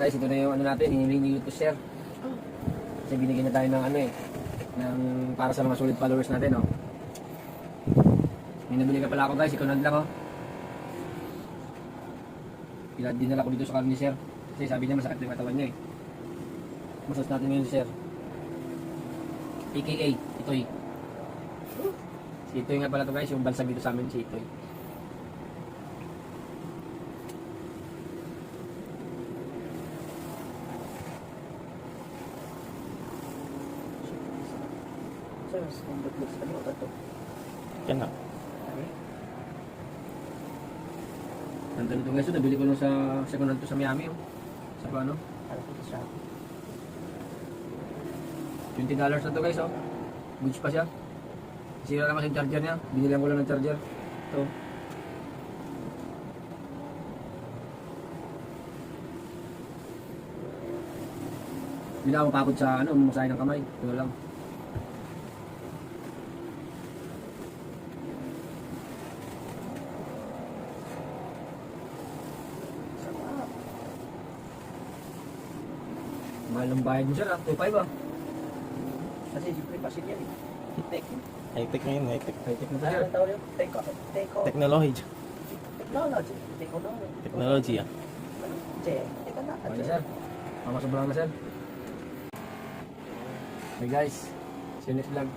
Guys, ito na yung ano natin, hinihingi ko sir. Kasi binigyan na tayo ng ano ng para sa mga solid followers natin, oh. May nabili ka pala ako guys, ikaw lang, oh. Dinala ko dito sa karoon ni sir. Kasi sabi niya masakit yung katawan niya, eh. Masas natin ngayon sir. AKA, Itoy. Si Itoy nga pala to guys, yung bansag dito sa amin, si Itoy. Yan na. Nandun ito guys, nabili ko nung sa second hand to sa Miami, oh. Sa ano? $20 na to guys, oh. Goods pa siya. Sira lang kasi yung charger niya. Binilang ko lang ng charger. Ito. Hindi na ako mapakot sa ano, masahe ng kamay. Ito lang. Mahal ng bayad mo siya, 2.5 ah. Kasi siyempre pasin yan, eh. High-tech ngayon, high-tech. High-tech na tayo. Technology. Technology. Technology, ah. Okay sir. Mamasobrang na sir. Okay guys. See you next vlog.